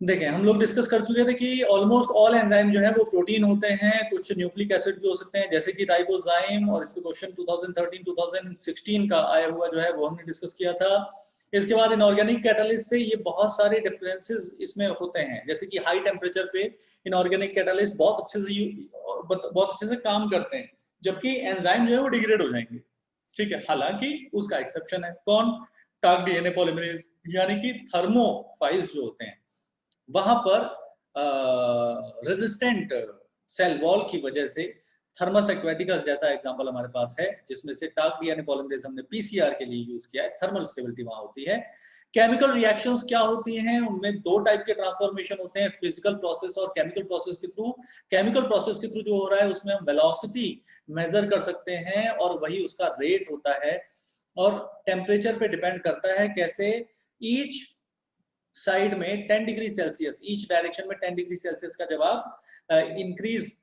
देखें, हम लोग डिस्कस कर चुके थे कि ऑलमोस्ट ऑल एंजाइम जो है वो प्रोटीन होते हैं, कुछ न्यूक्लिक एसिड भी हो सकते हैं जैसे कि राइबोजाइम, और इस पे क्वेश्चन 2013-2016 का आया हुआ जो है वो हमने डिस्कस किया था। इसके बाद इनऑर्गेनिक कैटालिस्ट से ये बहुत सारे डिफरेंसेस इसमें होते हैं, जैसे कि हाई टेम्परेचर पे इनऑर्गेनिक कैटालिस्ट बहुत अच्छे से काम करते हैं, जबकि एंजाइम जो है वो डिग्रेड हो जाएंगे। ठीक है, हालांकि उसका एक्सेप्शन है कौन? टाग डीएनए पॉलीमरेज, यानी कि थर्मोफाइल्स जो होते हैं वहां पर रेजिस्टेंट सेल वॉल की वजह से थर्मस एक्वेटिकस जैसा एग्जांपल हमारे पास है, जिसमें से टाग डीएनए पॉलीमरेज हमने पीसीआर के लिए यूज किया है, थर्मल स्टेबिलिटी वहां होती है। केमिकल रिएक्शंस क्या होती हैं? उनमें दो टाइप के ट्रांसफॉर्मेशन होते हैं, फिजिकल प्रोसेस और केमिकल प्रोसेस के थ्रू। केमिकल प्रोसेस के थ्रू जो हो रहा है उसमें हम वेलोसिटी मेजर कर सकते हैं और वही उसका रेट होता है, और टेम्परेचर पे डिपेंड करता है कैसे ईच साइड में 10 डिग्री सेल्सियस, ईच डायरेक्शन में 10 डिग्री सेल्सियस का जब आप इंक्रीज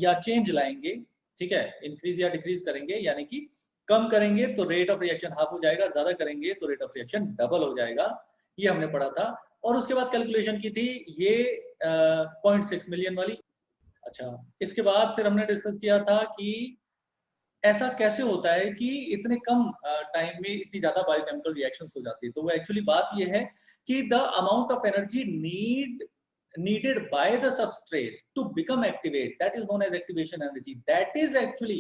या चेंज लाएंगे, ठीक है, इंक्रीज या डिक्रीज करेंगे, यानी कि कम करेंगे तो रेट ऑफ रिएक्शन हाफ हो जाएगा, ज्यादा करेंगे तो रेट ऑफ रिएक्शन डबल हो जाएगा। ये हमने पढ़ा था। और उसके बाद कैलकुलेशन की थी ये 0.6 मिलियन वाली। अच्छा, इसके बाद फिर हमने डिस्कस किया था कि ऐसा कैसे होता है कि इतने कम टाइम में इतनी ज्यादा बायोकेमिकल रिएक्शंस हो जाती है। तो वो एक्चुअली बात ये है कि the amount of energy needed by the substrate to become activate, that is known as activation energy, that is actually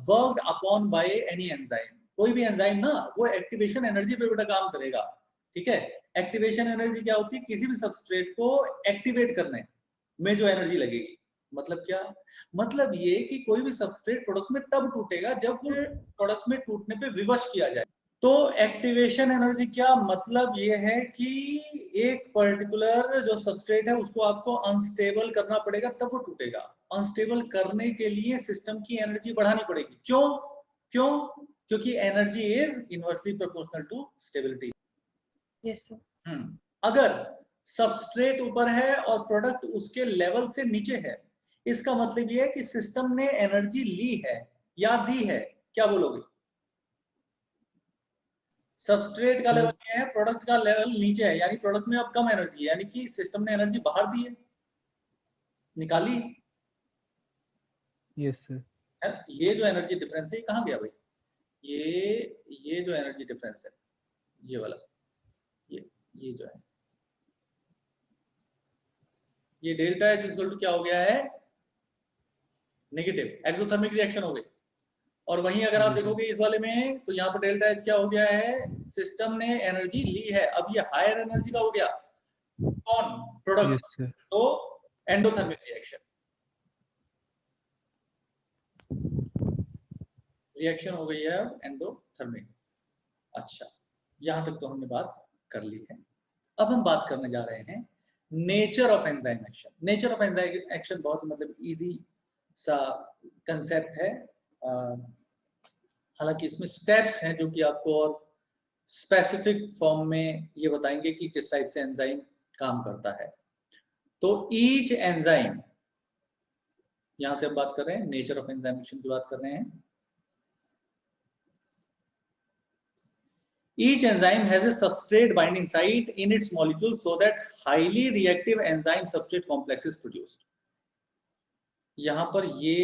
worked upon by any enzyme। कोई भी एंजाइम ना वो एक्टिवेशन एनर्जी पे बेटा काम करेगा। ठीक है, एक्टिवेशन एनर्जी क्या होती है? किसी भी सबस्ट्रेट को एक्टिवेट करने में जो एनर्जी लगेगी। मतलब क्या? मतलब ये कि कोई भी सबस्ट्रेट प्रोडक्ट में तब टूटेगा जब वो प्रोडक्ट में टूटने पे विवश किया जाए। तो एक्टिवेशन एनर्जी क्या मतलब? ये है कि एक पर्टिकुलर जो सबस्ट्रेट है उसको आपको अनस्टेबल करना पड़ेगा तब वो टूटेगा। अनस्टेबल करने के लिए सिस्टम की एनर्जी बढ़ानी पड़ेगी। क्यों? क्यों? क्योंकि energy is inversely proportional to stability. Yes sir. अगर सबस्ट्रेट ऊपर है और प्रोडक्ट उसके लेवल से नीचे है, इसका मतलब यह है कि सिस्टम ने एनर्जी ली है या दी है। क्या बोलोगे? सबस्ट्रेट का लेवल क्या है, प्रोडक्ट का लेवल नीचे है, यानी प्रोडक्ट में अब कम एनर्जी है, यानी कि सिस्टम ने एनर्जी बाहर दी है, निकाली है। Yes sir. ये जो एनर्जी डिफरेंस है कहाँ गया भाई? ये जो एनर्जी डिफरेंस है, ये वाला, ये जो है, ये डेल्टा एच इक्वल टू क्या हो गया है? नेगेटिव, एक्सोथर्मिक रिएक्शन हो गई। और वहीं अगर आप देखोगे इस वाले में तो यहाँ पर डेल्टा एच क्या हो गया है? सिस्टम ने एनर्जी ली है, अब ये हायर एनर्जी का हो गया। कौन? प्रोडक्ट। तो एंडोथर्मिक रिएक्शन हो गई है अब एंडोथर्मिक। अच्छा, यहां तक तो हमने बात कर ली है। अब हम बात करने जा रहे हैं nature of enzyme action. Nature of enzyme action बहुत मतलब इजी सा कंसेप्ट है, हालांकि इसमें स्टेप्स हैं जो कि आपको और स्पेसिफिक फॉर्म में ये बताएंगे कि किस टाइप से एंजाइम काम करता है। तो ईच एंजाइम, यहां से हम बात कर रहे हैं नेचर ऑफ एंजाइम एक्शन की बात कर रहे हैं। Each enzyme has a substrate binding site in its molecule so that highly reactive enzyme substrate complex is produced। यहां पर ये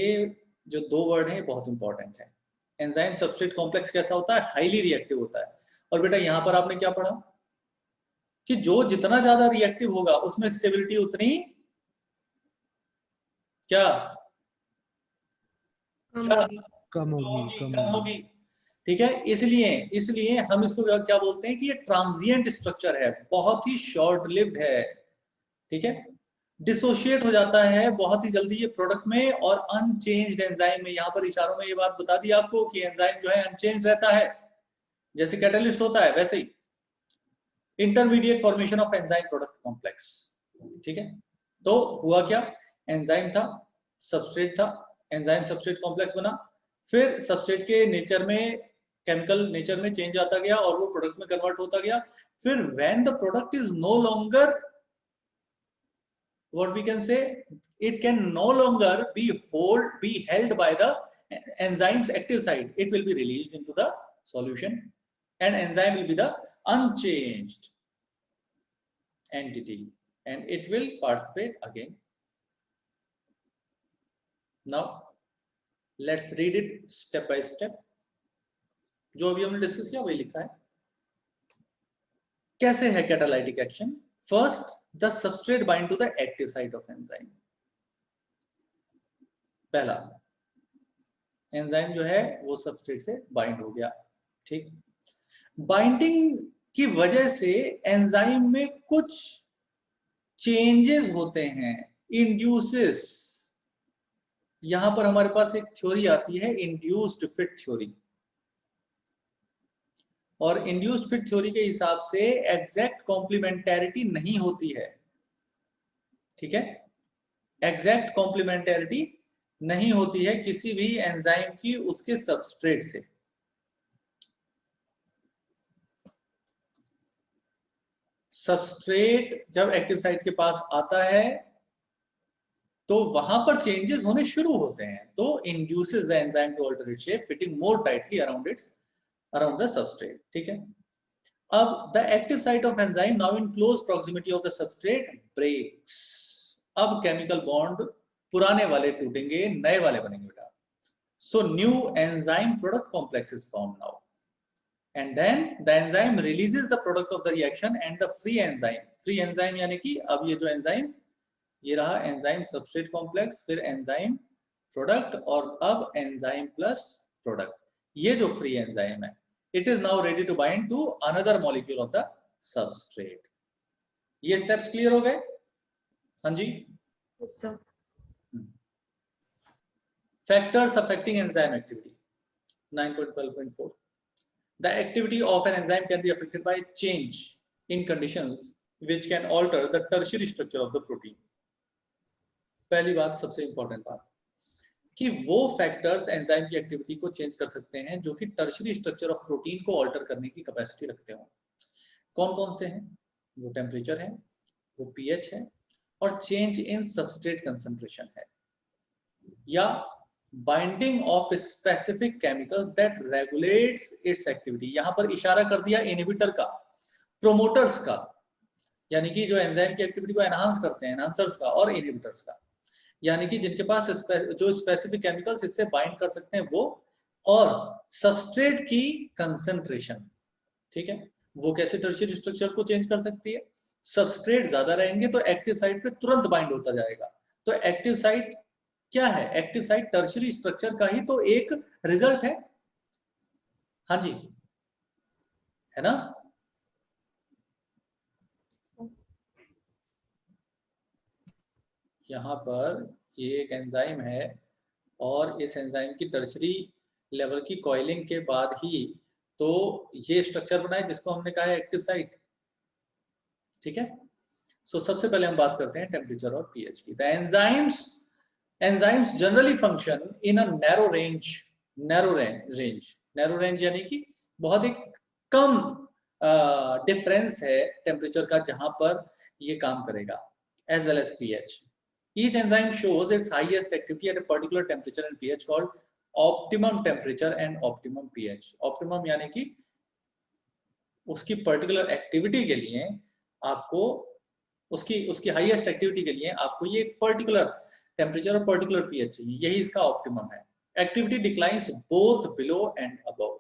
जो दो वर्ड हैं बहुत इंपॉर्टेंट है। एंजाइम सबस्ट्रेट कॉम्प्लेक्स कैसा होता है? हाईली रिएक्टिव होता है। और बेटा यहां पर आपने क्या पढ़ा कि जो जितना ज्यादा रिएक्टिव होगा उसमें स्टेबिलिटी उतनी क्या कम होगी। ठीक है, इसलिए हम इसको क्या बोलते हैं कि ये ट्रांजिएंट स्ट्रक्चर है, बहुत ही शॉर्ट लिव्ड है। ठीक है, डिसोशिएट हो जाता है बहुत ही जल्दी ये प्रोडक्ट में, और अनचेंज्ड एंजाइम में, यहाँ पर इशारों में ये बात बता दी आपको कि एंजाइम जो है अनचेंज्ड रहता है, जैसे कैटलिस्ट होता है वैसे ही। Intermediate formation of enzyme product complex. ठीक है, तो हुआ क्या? एंजाइम था, सबस्ट्रेट था, एंजाइम सबस्ट्रेट कॉम्प्लेक्स बना, फिर सबस्ट्रेट के नेचर में, केमिकल नेचर में चेंज आता गया और वो प्रोडक्ट में कन्वर्ट होता गया। फिर when the product is no longer, what we can say, it can no longer be held by the enzyme's active site, it will be released into the solution and enzyme will be the unchanged। entity and it will participate again. Now let's read it step by step. जो अभी हमने discuss किया वही लिखा है. कैसे है catalytic action? First, the substrate bind to the active site of enzyme. पहला, एंजाइम जो है वो सबस्ट्रेट से बाइंड हो गया. ठीक, बाइंडिंग की वजह से एंजाइम में कुछ चेंजेस होते हैं, इंड्यूसेस. यहां पर हमारे पास एक थ्योरी आती है इंड्यूस्ड फिट थ्योरी, और इंड्यूस्ड फिट थ्योरी के हिसाब से एग्जैक्ट कॉम्प्लीमेंटैरिटी नहीं होती है. ठीक है, एग्जैक्ट कॉम्प्लीमेंटैरिटी नहीं होती है किसी भी एंजाइम की उसके सबस्ट्रेट से. सबस्ट्रेट जब एक्टिव साइट के पास आता है तो वहां पर चेंजेस होने शुरू होते हैं, तो induces the enzyme to alter its shape fitting more tightly around the substrate. ठीक है, अब the active site of enzyme now in close proximity of the substrate breaks. अब केमिकल बॉन्ड पुराने वाले टूटेंगे, नए वाले बनेंगे बेटा. So new enzyme product complex is form now, and then the enzyme releases the product of the reaction and the free enzyme यानी कि अब ये जो एंजाइम, ये रहा एंजाइम सबस्ट्रेट कॉम्प्लेक्स, फिर एंजाइम प्रोडक्ट, और अब एंजाइम प्लस प्रोडक्ट. ये जो फ्री एंजाइम है, it is now ready to bind to another molecule of the substrate. ये स्टेप्स क्लियर हो गए? हाँ जी. Factors affecting enzyme activity 9.12.4. The activity of an enzyme can be affected by change in conditions which can alter the tertiary structure of the protein. पहली बात, सबसे important बात, कि वो फैक्टर्स एंजाइम की एक्टिविटी को चेंज कर सकते हैं जो कि टर्शियरी स्ट्रक्चर ऑफ प्रोटीन को ऑल्टर करने की कैपेसिटी रखते हो. कौन कौन से हैं? वो टेम्परेचर है, वो पीएच है, और चेंज इन सबस्ट्रेट कंसंट्रेशन है, या binding of specific chemicals that regulates it's activity. यहां पर इशारा कर दिया इनहिबिटर का, प्रोमोटर्स का, यानी कि जो एंजाइम की एक्टिविटी को एनहांस करते हैं, एनहांसर्स का, और इनहिबिटर्स का, यानी कि जिनके पास जो स्पेसिफिक केमिकल्स इससे बाइंड कर सकते हैं वो, और सबस्ट्रेट की कंसंट्रेशन. ठीक है, वो कैसे टर्शियरी स्ट्रक्चर को चेंज कर सकती है? सबस्ट्रेट ज्यादा रहेंगे तो एक्टिव साइट पे तुरंत बाइंड होता जाएगा. तो एक्टिव साइट क्या है? एक्टिव साइट टर्शियरी स्ट्रक्चर का ही तो एक रिजल्ट है. हाँ जी, है ना? यहां पर ये एक एंजाइम है, और इस एंजाइम की टर्शियरी लेवल की कॉइलिंग के बाद ही तो ये स्ट्रक्चर बना है जिसको हमने कहा है एक्टिव साइट. ठीक है, सो सबसे पहले हम बात करते हैं टेम्परेचर और पीएच की. The enzymes generally function in a narrow range यानी कि बहुत एक कम डिफरेंस है टेम्परेचर का जहां पर ये काम करेगा, as well as pH. Each enzyme shows its highest activity at a particular temperature and pH called optimum temperature and optimum pH. Optimum यानी कि उसकी पर्टिकुलर एक्टिविटी के लिए आपको उसकी हाईएस्ट एक्टिविटी के लिए आपको ये पर्टिकुलर टेम्परेचर और पर्टिकुलर पीएच चाहिए, यही इसका ऑप्टिमम है. Activity declines both below and above.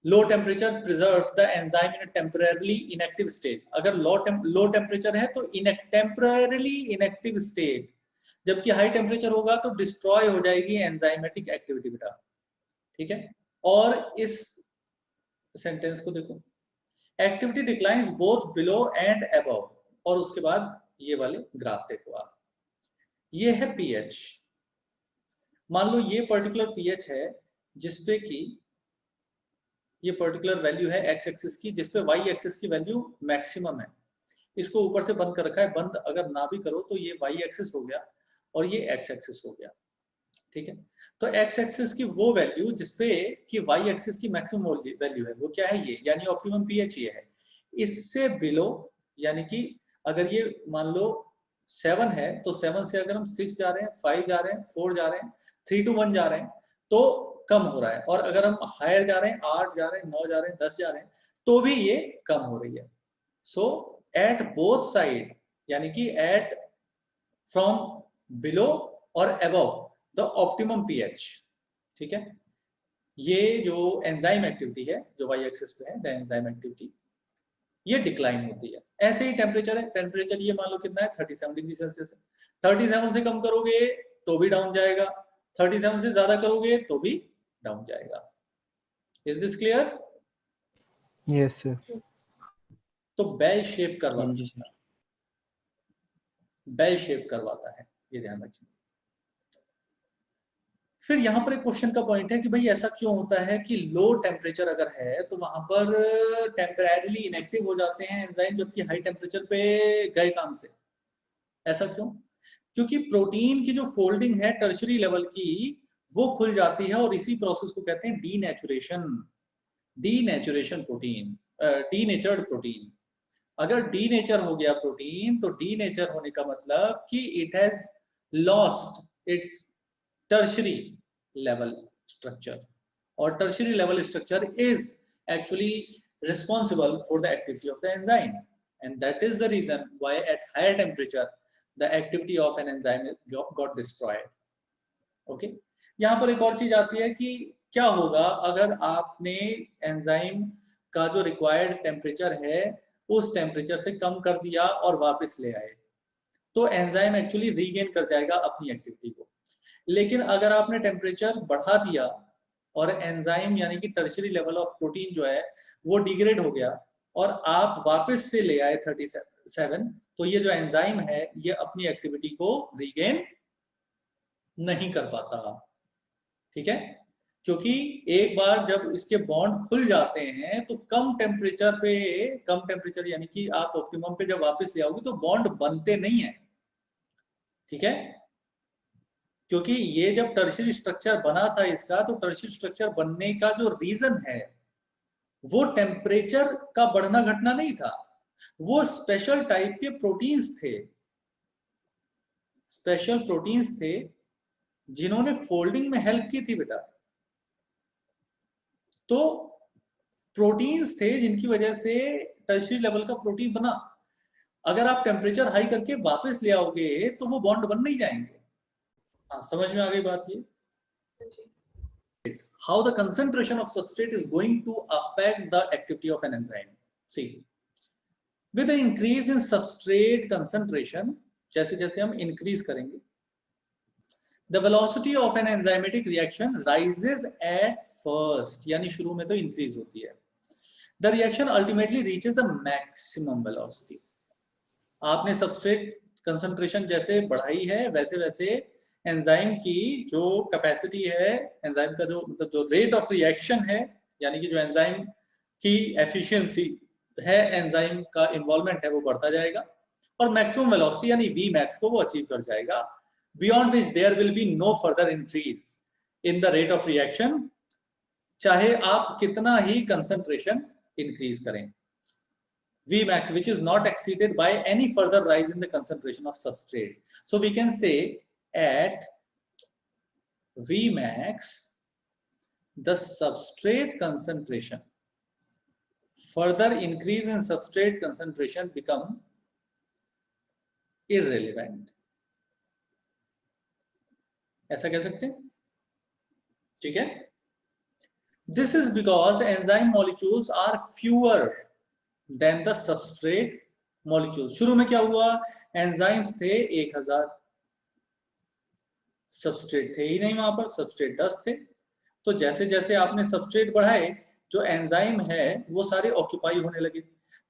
Low temperature preserves the enzyme in a temporarily inactive stage. अगर लो टेम्परेचर है तो टेम्परेरीली इनएक्टिव स्टेट, जबकि हाई टेम्परेचर होगा तो डिस्ट्रॉय हो जाएगी एंजाइमेटिक एक्टिविटी बेटा. ठीक है, और इस सेंटेंस को देखो, activity declines both below and above, और उसके बाद ये वाले ग्राफ देखो आप. ये है पीएच. मान लो ये पर्टिकुलर पीएच है जिसपे कि ये पर्टिकुलर वैल्यू है एक्स एक्सिस की, जिसपे वाई एक्सिस की वैल्यू मैक्सिमम है. इसको ऊपर से बंद कर रखा है, बंद अगर ना भी करो तो ये वाई एक्सिस हो गया और ये एक्स एक्सिस हो गया. ठीक है, तो एक्स एक्सिस की वो वैल्यू जिसपे कि वाई एक्सिस की मैक्सिमम वैल्यू है वो क्या है? ये, यानी ऑप्टिमम पीएच ये है. इससे बिलो, यानी कि अगर ये मान लो 7 है तो 7 से अगर हम 6 जा रहे हैं, 5 जा रहे हैं, 4 जा रहे हैं, 3 to 1 जा रहे हैं तो कम हो रहा है, और अगर हम हायर जा रहे हैं, 8 जा रहे हैं, 9 जा रहे हैं, 10 जा रहे हैं तो भी ये कम हो रही है. सो एट बोथ साइड, यानी कि एट फ्रॉम बिलो और अबव द ऑप्टिमम पीएच। ठीक है, ये जो एंजाइम एक्टिविटी है जो वाई एक्सिस पे है, द एंजाइम एक्टिविटी, ये डिक्लाइन होती है। ऐसे ही टेम्परेचर है, टेम्परेचर ये मान लो कितना है 37 डिग्री सेल्सियस है, 37 से कम करोगे तो भी डाउन जाएगा, 37 से ज्यादा करोगे तो भी डाउन जाएगा। Is this clear? Yes sir. तो बेल शेप करवाता है, बेल शेप करवाता है, ये ध्यान रखिए। फिर यहाँ पर एक क्वेश्चन का पॉइंट है कि भाई ऐसा क्यों होता है कि लो टेम्परेचर अगर है तो वहां पर टेम्परेरीली इनएक्टिव हो जाते हैं एंजाइम, जबकि हाई टेम्परेचर पे गए काम से। ऐसा क्यों? क्योंकि प्रोटीन की जो फोल्डिंग है टर्शरी लेवल की वो खुल जाती है, और इसी प्रोसेस को कहते हैं denaturation. Denaturation protein, denatured protein. अगर डीनेचर हो गया प्रोटीन तो डीनेचर होने का मतलब कि it has lost its tertiary level structure, और tertiary level structure is actually responsible for the activity of the enzyme, and that is the reason why at higher temperature the activity of an enzyme got destroyed. Okay, यहाँ पर एक और चीज आती है कि क्या होगा अगर आपने एंजाइम का जो रिक्वायर्ड टेम्परेचर है उस टेम्परेचर से कम कर दिया और वापस ले आए, तो एंजाइम एक्चुअली रीगेन कर जाएगा अपनी एक्टिविटी को। लेकिन अगर आपने टेम्परेचर बढ़ा दिया और एंजाइम यानी कि टर्शरी लेवल ऑफ प्रोटीन जो है वो डिग्रेड हो गया और आप वापस से ले आए 37, तो ये जो एंजाइम है ये अपनी एक्टिविटी को रीगेन नहीं कर पाता। ठीक है, क्योंकि एक बार जब इसके बॉन्ड खुल जाते हैं तो कम टेम्परेचर यानी कि आप ऑप्टिमम पे जब वापस ले आओगे तो बॉन्ड बनते नहीं है। ठीक है, क्योंकि ये जब टर्शियरी स्ट्रक्चर बना था इसका, तो टर्शियरी स्ट्रक्चर बनने का जो रीजन है वो टेम्परेचर का बढ़ना घटना नहीं था, वो स्पेशल टाइप के प्रोटीन्स थे, स्पेशल प्रोटीन्स थे जिन्होंने फोल्डिंग में हेल्प की थी बेटा। तो प्रोटीन्स थे जिनकी वजह से टर्शियरी लेवल का प्रोटीन बना। अगर आप टेम्परेचर हाई करके वापस ले आओगे तो वो बॉन्ड बन नहीं जाएंगे। हाँ, समझ में आ गई बात ये? How the concentration of substrate is going to affect the activity of an enzyme. See, with the increase in substrate concentration, जैसे जैसे हम increase करेंगे, the velocity of an enzymatic reaction rises at first, यानी शुरू में तो increase होती है। The reaction ultimately reaches a maximum velocity. आपने substrate concentration जैसे बढ़ाई है वैसे वैसे एंजाइम की जो कैपेसिटी है, एंजाइम का जो मतलब जो रेट ऑफ रिएक्शन है, यानी कि जो एंजाइम की एफिशिएंसी है, एंजाइम का इन्वॉल्वमेंट है, वो बढ़ता जाएगा और मैक्सिमम वेलोसिटी यानी वी मैक्स को वो अचीव कर जाएगा, beyond which there will be no further increase in the rate of reaction, चाहे आप कितना ही कंसंट्रेशन इंक्रीज करें। V max which is not exceeded by any further rise in the concentration of substrate. So we can say at V max the substrate concentration, further increase in substrate concentration become irrelevant. ऐसा कह सकते हैं? ठीक है, this is because enzyme molecules are fewer than the substrate molecules. शुरू में क्या हुआ, एंजाइम्स थे 1000, सबस्ट्रेट थे ही नहीं वहां पर, सबस्ट्रेट 10 थे। तो जैसे जैसे आपने सबस्ट्रेट बढ़ाए जो एंजाइम है वो सारे ऑक्यूपाई होने लगे,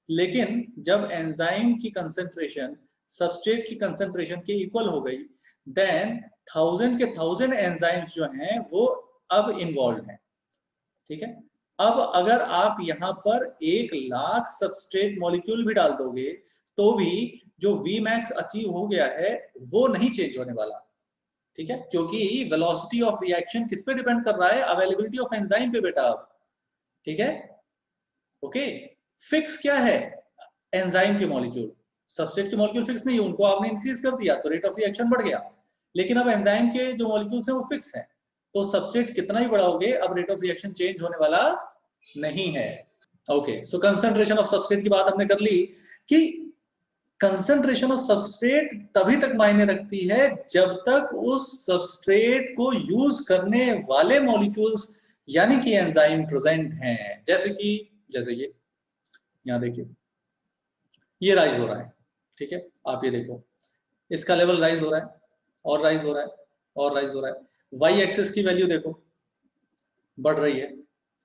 लेकिन जब एंजाइम की कंसंट्रेशन सबस्ट्रेट की कंसंट्रेशन के इक्वल हो गई, देन 1000 के 1000 एंजाइम्स जो हैं वो अब इन्वॉल्व हैं। ठीक है, अब अगर आप यहाँ पर 1,00,000 सबस्ट्रेट मॉलिक्यूल भी डाल दोगे तो भी जो वी मैक्स अचीव हो गया है वो नहीं चेंज होने वाला। ठीक है, क्योंकि वेलोसिटी ऑफ रिएक्शन किस पे डिपेंड कर रहा है, अवेलेबिलिटी ऑफ एंजाइम पे बेटा। ठीक है, ओके, फिक्स क्या है, एंजाइम के मॉलिक्यूल, सबस्ट्रेट के मॉलिक्यूल फिक्स नहीं, उनको आपने इंक्रीज कर दिया तो रेट ऑफ रिएक्शन बढ़ गया, लेकिन अब एंजाइम के जो मॉलिक्यूल्स हैं वो फिक्स हैं, तो सबस्ट्रेट कितना ही बढ़ाओगे अब रेट ऑफ रिएक्शन चेंज होने वाला नहीं है। Okay, so concentration of substrate की बात हमने कर ली कि कंसंट्रेशन ऑफ सबस्ट्रेट तभी तक मायने रखती है जब तक उस सबस्ट्रेट को यूज करने वाले मॉलिक्यूल्स यानी कि एंजाइम प्रेजेंट हैं। जैसे ये यहां देखिए, ये राइज हो रहा है, ठीक है, आप ये देखो, इसका लेवल राइज हो रहा है और राइज हो रहा है और राइज हो रहा है। वाई एक्सिस की वैल्यू देखो, बढ़ रही है,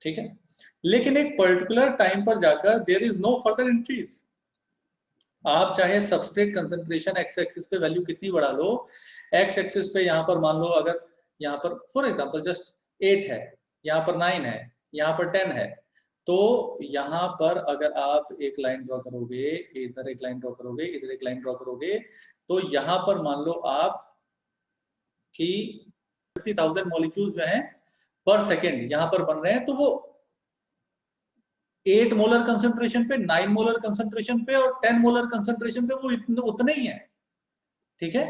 ठीक है, लेकिन एक पर्टिकुलर टाइम पर जाकर there is no further increase. आप चाहे सबस्ट्रेट कंसंट्रेशन एक्स एक्सिस पे वैल्यू कितनी बढ़ा लो, एक्स एक्सिस पे यहाँ पर मान लो अगर यहाँ पर फॉर एग्जांपल जस्ट 8 है, यहाँ पर 9 है, यहाँ पर 10 है, तो यहाँ पर अगर आप एक लाइन ड्रॉ करोगे, इधर एक लाइन ड्रॉ करोगे, इधर एक लाइन ड्रॉ करोगे, तो यहाँ पर मान लो आप कि 50,000 मॉलिक्यूल्स जो हैं पर सेकेंड यहाँ पर बन रहे हैं, तो वो 8 मोलर कंसंट्रेशन पे, 9 मोलर कंसंट्रेशन पे और 10 मोलर कंसंट्रेशन पे वो उतने ही है, ठीक है।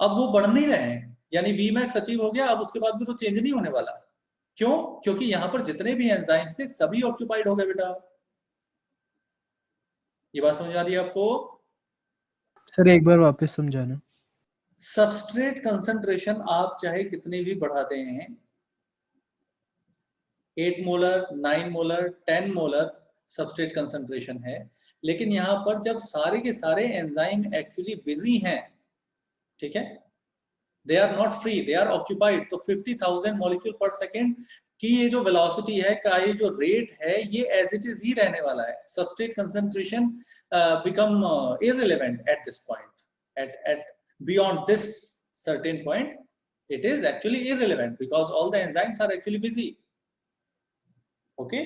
अब वो बढ़ नहीं रहे हैं, यानी Vmax अचीव हो गया, अब उसके बाद भी तो चेंज नहीं होने वाला। क्यों? क्योंकि यहां पर जितने भी एंजाइम्स थे सभी ऑक्यूपाइड हो गए बेटा। ये बात समझ आ रही है आपको? सर एक बार वापस समझाना। सबस्ट्रेट कंसंट्रेशन आप चाहे कितने भी बढ़ाते हैं, 8 molar, 9 molar, 10 molar substrate concentration है, लेकिन यहां पर जब सारे के सारे एंजाइम एक्चुअली बिजी हैं, ठीक है, they are not free, they are occupied, तो 50,000 मॉलिक्यूल पर सेकेंड की ये जो वेलोसिटी है का ये जो रेट है ये एज इट इज ही रहने वाला है। Substrate concentration become irrelevant at this point, at beyond this certain point it is actually irrelevant because all the enzymes are actually busy. Okay,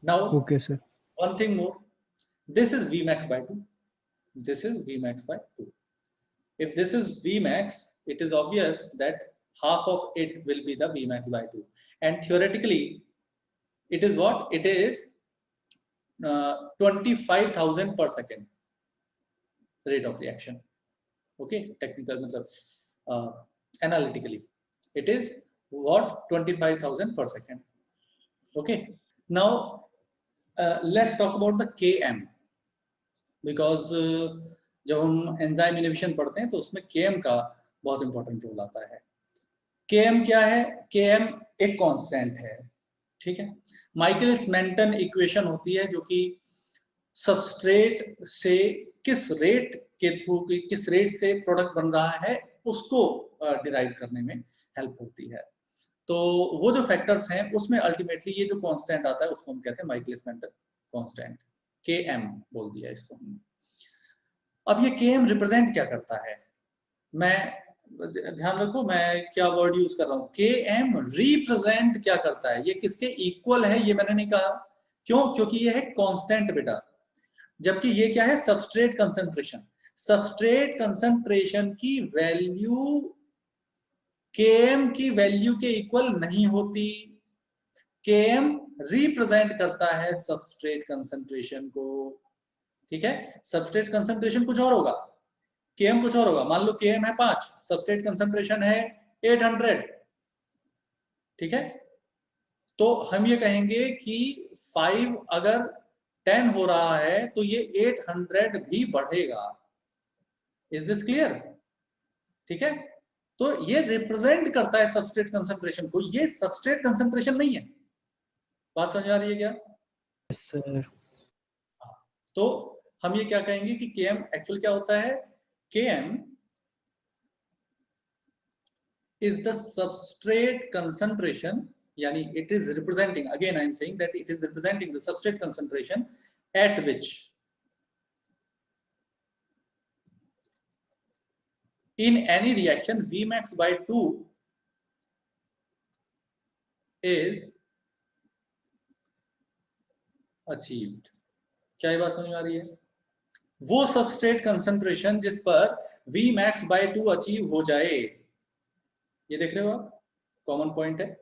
now okay sir. one thing more, this is Vmax by 2, this is Vmax by 2. If this is Vmax, it is obvious that half of it will be the Vmax by 2, and theoretically it is what it is, 25,000 per second rate of reaction. Okay, technical matlab analytically it is what 25,000 per second. Okay, now let's talk about the Km, because जब हम enzyme inhibition पढ़ते हैं तो उसमें Km का बहुत important role आता है। Km क्या है? Km एक कांस्टेंट है, ठीक है। माइकलिस मेंटन इक्वेशन होती है जो कि सबस्ट्रेट से किस रेट के थ्रू, किस रेट से प्रोडक्ट बन रहा है उसको डिराइव करने में हेल्प होती है। तो वो जो फैक्टर्स हैं उसमें अल्टीमेटली ये जो कांस्टेंट आता है उसको हम कहते हैं माइकलिस मेंटन कांस्टेंट, Km बोल दिया इसको हमने। अब ये Km रिप्रेजेंट क्या करता है? मैं ध्यान रखो मैं क्या वर्ड यूज कर रहा हूं, Km रिप्रेजेंट क्या करता है, ये किसके इक्वल है ये मैंने नहीं कहा। क्यों? क्योंकि ये है कांस्टेंट बेटा, जबकि ये क्या है? Substrate concentration. सबस्ट्रेट कंसंट्रेशन की वैल्यू Km की वैल्यू के इक्वल नहीं होती। Km रिप्रेजेंट करता है सबस्ट्रेट कंसंट्रेशन को, ठीक है। सबस्ट्रेट कंसंट्रेशन कुछ और होगा, Km कुछ और होगा। मान लो Km है 5, सबस्ट्रेट कंसंट्रेशन है 800, ठीक है। तो हम ये कहेंगे कि 5 अगर 10 हो रहा है तो ये 800 भी बढ़ेगा। Is this clear? ठीक है, तो ये रिप्रेजेंट करता है सबस्ट्रेट कंसंट्रेशन को, ये सबस्ट्रेट कंसंट्रेशन नहीं है। बात समझ आ रही है क्या? सर तो हम ये क्या कहेंगे कि Km एक्चुअल क्या होता है? Km is the substrate concentration, yani it is representing, again I am saying that it is representing the substrate concentration at which in any reaction Vmax by 2 is achieved. क्या ये बात समझ में आ रही है? वो सबस्ट्रेट कंसंट्रेशन जिस पर Vmax by 2 अचीव हो जाए, ये देख रहे हो आप, कॉमन पॉइंट है,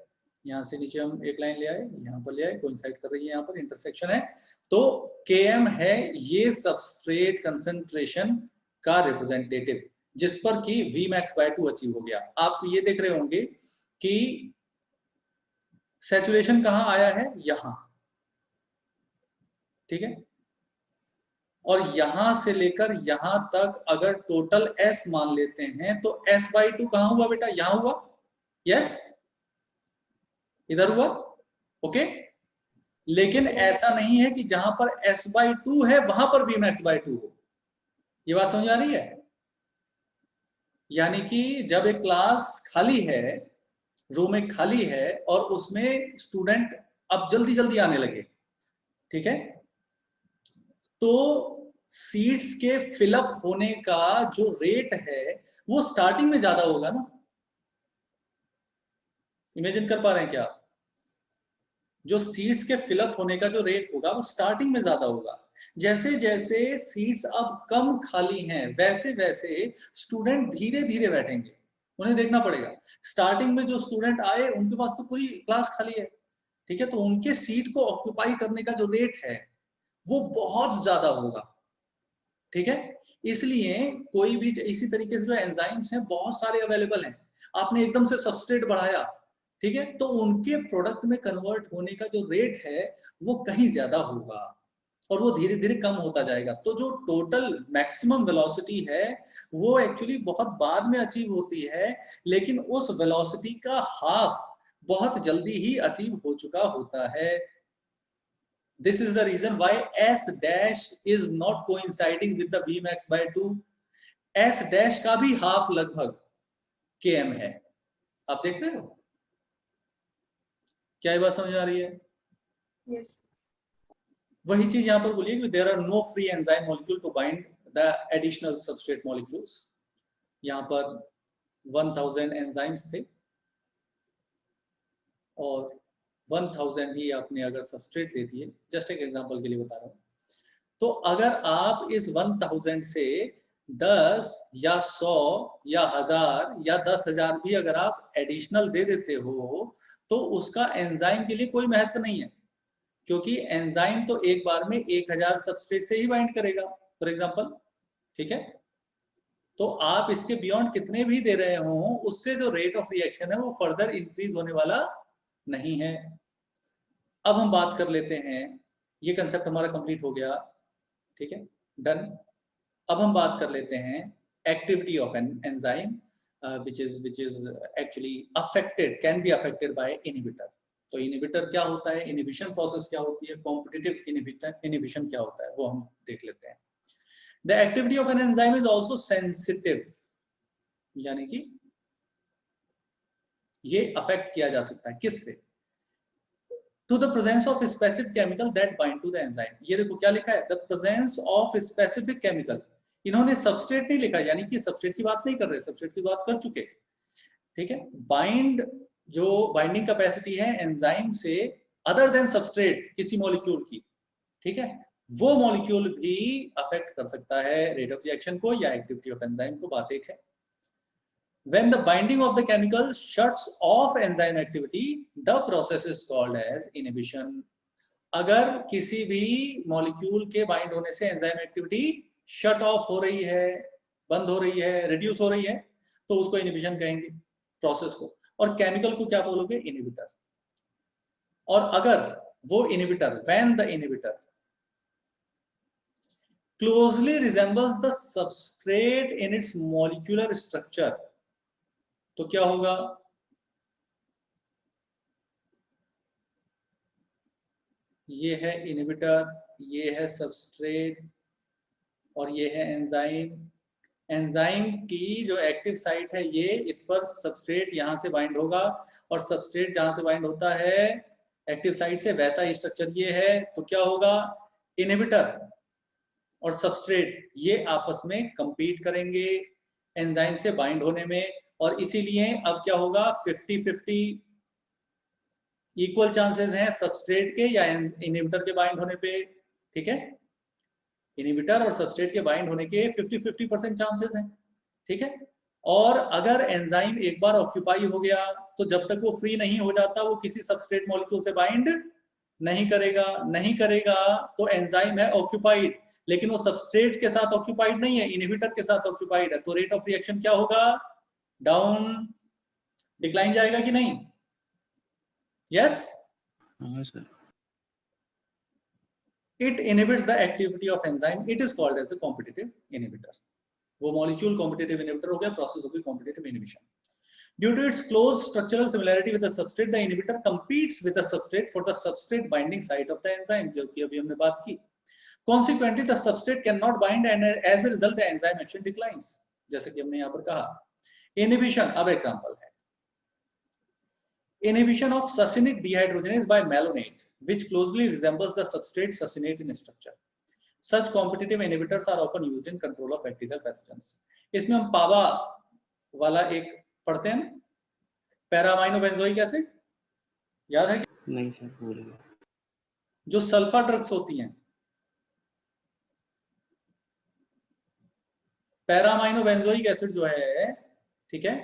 यहां से नीचे हम एक लाइन ले आए, यहां पर ले आए, कोइंसाइड कर रही है, यहां पर इंटरसेक्शन है, तो Km है ये सबस्ट्रेट कंसंट्रेशन का रिप्रेजेंटेटिव जिस पर कि Vmax by 2 अचीव हो गया। आप ये देख रहे होंगे कि सैचुरेशन कहां आया है? यहां, ठीक है। और यहां से लेकर यहां तक अगर टोटल S मान लेते हैं तो S/2 कहां हुआ बेटा? यहां हुआ। यस, इधर हुआ। ओके, लेकिन ऐसा नहीं है कि जहां पर S/2 है वहां पर भी Max/2 हो। ये बात समझ आ रही है? यानी कि जब एक क्लास खाली है, रूम एक खाली है और उसमें स्टूडेंट अब जल्दी जल्दी आने लगे, ठीक है, तो सीट्स के फिलअप होने का जो रेट है वो स्टार्टिंग में ज्यादा होगा ना। इमेजिन कर पा रहे हैं क्या? जो सीट्स के फिलअप होने का जो रेट होगा वो स्टार्टिंग में ज्यादा होगा। जैसे जैसे सीट्स अब कम खाली हैं वैसे वैसे स्टूडेंट धीरे धीरे बैठेंगे। उन्हें देखना पड़ेगा, स्टार्टिंग में जो स्टूडेंट आए उनके पास तो पूरी क्लास खाली है, ठीक है, तो उनके सीट को ऑक्यूपाई करने का जो रेट है वो बहुत ज्यादा होगा, ठीक है। इसलिए कोई भी इसी तरीके से जो एंजाइम्स हैं बहुत सारे अवेलेबल हैं, आपने एकदम से सबस्ट्रेट बढ़ाया, ठीक है, तो उनके प्रोडक्ट में कन्वर्ट होने का जो रेट है वो कहीं ज्यादा होगा और वो धीरे धीरे कम होता जाएगा। तो जो टोटल मैक्सिमम वेलोसिटी है वो एक्चुअली बहुत बाद में अचीव होती है, लेकिन उस वेलोसिटी का हाफ बहुत जल्दी ही अचीव हो चुका होता है। This is the reason why S dash is not coinciding with the Vmax/2. S dash का भी हाफ लगभग km है। आप देख रहे हो? क्या ये बात समझ आ रही है? Yes. वही चीज यहां पर बोलिए कि there are no free enzyme molecule to bind the additional substrate molecules. यहां पर 1000 एंजाइम्स थे और 1000 ही आपने अगर सबस्ट्रेट दे दिए, जस्ट एक एग्जांपल के लिए बता रहा हूं, तो अगर आप इस 1000 से 10 या 100 या 1000 या 10,000 भी अगर आप एडिशनल दे देते हो तो उसका एंजाइम के लिए कोई महत्व नहीं है, क्योंकि एंजाइम तो एक बार में 1000 सबस्ट्रेट से ही बाइंड करेगा फॉर एग्जांपल, ठीक है। तो आप इसके बियॉन्ड कितने भी दे रहे हो उससे जो रेट ऑफ रिएक्शन है वो फर्दर इंक्रीज होने वाला नहीं है। अब हम बात कर लेते हैं, ये कंसेप्ट हमारा कंप्लीट हो गया, ठीक है, डन। अब हम बात कर लेते हैं activity of an enzyme which is actually affected, can be affected by inhibitor। तो इनहिबिटर क्या होता है, इनहिबिशन प्रोसेस क्या होती है, कॉम्पिटिटिव इनहिबिशन क्या होता है, वो हम देख लेते हैं। The activity of an enzyme is also sensitive, यानी कि ये अफेक्ट किया जा सकता है किससे, to the presence of a specific chemical that bind to the enzyme। ये देखो क्या लिखा है, the presence of a specific chemical। इन्होंने सबस्ट्रेट नहीं लिखा, यानी कि सबस्ट्रेट की बात नहीं कर रहे, सबस्ट्रेट की बात कर चुके, ठीक है। बाइंड, जो बाइंडिंग कैपेसिटी है एंजाइम से अदर देन सबस्ट्रेट किसी मॉलिक्यूल की, ठीक है, वो मॉलिक्यूल भी अफेक्ट कर सकता है रेट ऑफ रिएक्शन को या एक्टिविटी ऑफ एंजाइम को, बात एक है। When the binding of the chemical shuts off enzyme activity, the process is called as inhibition। अगर किसी भी मॉलिक्यूल के बाइंड होने से एंजाइम एक्टिविटी शट ऑफ हो रही है, बंद हो रही है, रिड्यूस हो रही है, तो उसको इनहिबिशन कहेंगे प्रोसेस को, और केमिकल को क्या बोलोगे, इनहिबिटर। और अगर वो inhibitor, when the inhibitor closely resembles the substrate in its molecular structure, तो क्या होगा, ये है इनहिबिटर, ये है सबस्ट्रेट और ये है एंजाइम। एंजाइम की जो एक्टिव साइट है ये, इस पर सबस्ट्रेट यहां से बाइंड होगा और सबस्ट्रेट जहां से बाइंड होता है एक्टिव साइट से वैसा ही स्ट्रक्चर ये है, तो क्या होगा, इनहिबिटर और सबस्ट्रेट ये आपस में कंपीट करेंगे एंजाइम से बाइंड होने में, और इसीलिए अब क्या होगा, 50-50 इक्वल चांसेस हैं सबस्ट्रेट के या इनहिबिटर के बाइंड होने पे, ठीक है, इनहिबिटर और सबस्ट्रेट के बाइंड होने के 50-50% चांसेस हैं, ठीक है। और अगर एंजाइम एक बार ऑक्यूपाई हो गया तो जब तक वो फ्री नहीं हो जाता वो किसी सबस्ट्रेट मॉलिक्यूल से बाइंड नहीं करेगा, नहीं करेगा तो एंजाइम है ऑक्यूपाइड, लेकिन वो सबस्ट्रेट के साथ ऑक्यूपाइड नहीं है, इनहिबिटर के साथ ऑक्यूपाइड है, तो रेट ऑफ रिएक्शन क्या होगा, डाउन, डिक्लाइन जाएगा कि नहीं, यस। हाँ sir. It inhibits the activity of enzyme, it is called as the competitive inhibitor. वो मॉलिक्यूल कॉम्पिटिटिव इनहिबिटर हो गया, प्रोसेस हो गई competitive inhibition. Due to its close structural similarity with the substrate, the inhibitor competes with the substrate for the substrate binding site of the enzyme, जो कि अभी हमने बात की। Consequently, the substrate cannot bind and as a result, the enzyme action declines, जैसे कि हमने यहाँ पर कहा। Inhibition, अब एग्जाम्पल है, inhibition of succinic dehydrogenase by malonate, which closely resembles the substrate succinate in structure. Such competitive inhibitors are often used in control of bacterial pathogens. इसमें हम पावा वाला एक पढ़ते हैं, पैरामाइनो बेंजोइक एसिड, याद है? नहीं सर, भूल गया। जो सल्फा ड्रग्स होती हैं, पैरामाइनो बेंजोइक एसिड जो है, ठीक है,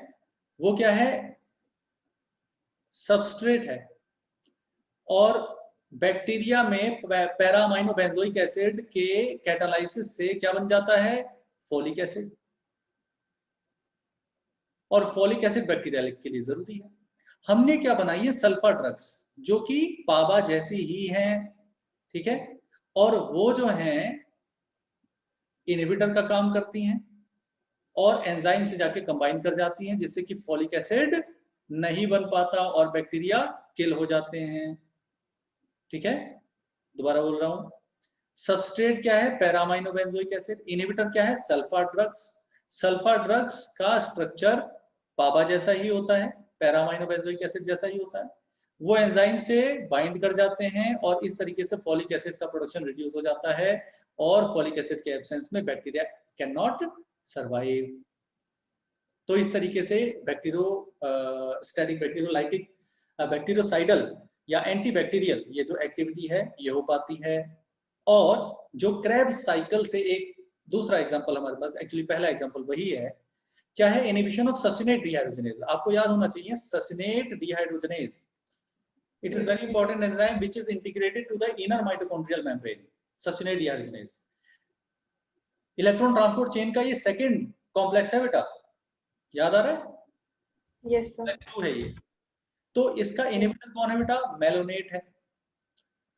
वो क्या है? सबस्ट्रेट है। और बैक्टीरिया में पैरामाइनो बेंजोइक एसिड के कैटालाइसिस से क्या बन जाता है? Folic acid. और फोलिक एसिड बैक्टीरिया के लिए जरूरी है। हमने क्या बनाई है? सल्फा ड्रग्स, जो कि पाबा जैसी ही हैं, ठीक है, और वो जो हैं इनहिबिटर का काम करती हैं और एंजाइम से जाके कंबाइन कर जाती हैं, जिससे कि फोलिक एसिड नहीं बन पाता और बैक्टीरिया किल हो जाते हैं। ठीक है, दोबारा बोल रहा हूं, सबस्ट्रेट क्या है? Para-amino benzoic acid. इनहिबिटर क्या है? Sulfa drugs. सल्फा ड्रग्स का स्ट्रक्चर पाबा जैसा ही होता है, पैरामाइनो बेंजोइक एसिड जैसा ही होता है। वो एंजाइम से बाइंड कर जाते हैं और इस तरीके से फॉलिक एसिड का प्रोडक्शन रिड्यूस हो जाता है और फॉलिक एसिड के एब्सेंस में बैक्टीरिया कैन नॉट सर्वाइव। तो इस तरीके से स्टैटिक बैक्टीरियोलाइटिक बैक्टीरियोसाइडल या एंटीबैक्टीरियल ये जो एक्टिविटी है ये हो पाती है। और जो क्रेब्स साइकिल से एक दूसरा एग्जांपल हमारे पास, एक्चुअली पहला एग्जांपल वही है, क्या है? Inhibition of succinate dehydrogenase. आपको याद होना चाहिए succinate dehydrogenase, it is very important enzyme which is integrated to the inner mitochondrial membrane. Succinate dehydrogenase electron transport chain का ये सेकंड कॉम्प्लेक्स है बेटा, याद आ रहा है? Yes sir. 2 है ये। तो इसका इनहिबिटर कौन है बेटा? मेलोनेट है,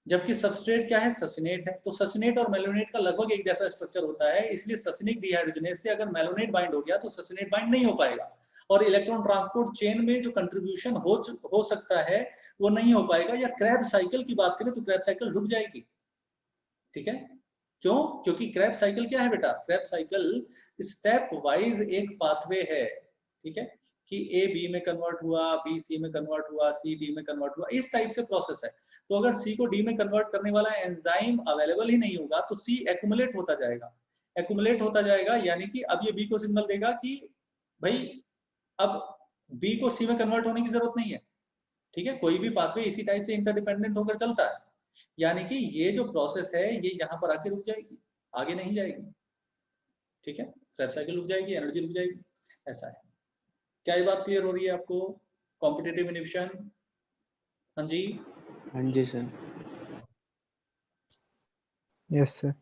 जबकि सबस्ट्रेट क्या है? ससिनेट है। तो ससिनेट और मेलोनेट का लगभग एक जैसा स्ट्रक्चर होता है, इसलिए ससिनिक डिहाइड्रोजनेज से अगर मेलोनेट बाइंड हो गया तो ससिनेट बाइंड नहीं हो पाएगा और इलेक्ट्रॉन ट्रांसपोर्ट चेन में जो कंट्रीब्यूशन हो सकता है वो नहीं हो पाएगा। या क्रैब्स साइकिल की बात करें तो क्रैब्स साइकिल रुक जाएगी। ठीक है, क्यों? क्योंकि क्रैब्स साइकिल क्या है बेटा? क्रैब्स साइकिल स्टेप वाइज एक पाथवे है, ठीक है, कि ए बी में कन्वर्ट हुआ, बी सी में कन्वर्ट हुआ, सी डी में कन्वर्ट हुआ, इस टाइप से प्रोसेस है। तो अगर सी को डी में कन्वर्ट करने वाला एंजाइम अवेलेबल ही नहीं होगा तो सी एक्युमुलेट होता जाएगा, एक्युमुलेट होता जाएगा, यानी कि अब ये बी को सिग्नल देगा कि भाई अब बी को सी में कन्वर्ट होने की जरूरत नहीं है। ठीक है, कोई भी पाथवे इसी टाइप से इंटरडिपेंडेंट होकर चलता है, यानी कि ये जो प्रोसेस है ये यहाँ पर आके रुक जाएगी, आगे नहीं जाएगी। ठीक है, क्रैब्स साइकिल रुक जाएगी, एनर्जी रुक जाएगी, ऐसा है। क्या ये बात क्लियर हो रही है आपको? Competitive inhibition. हाँ जी, हाँ जी सर। Yes sir.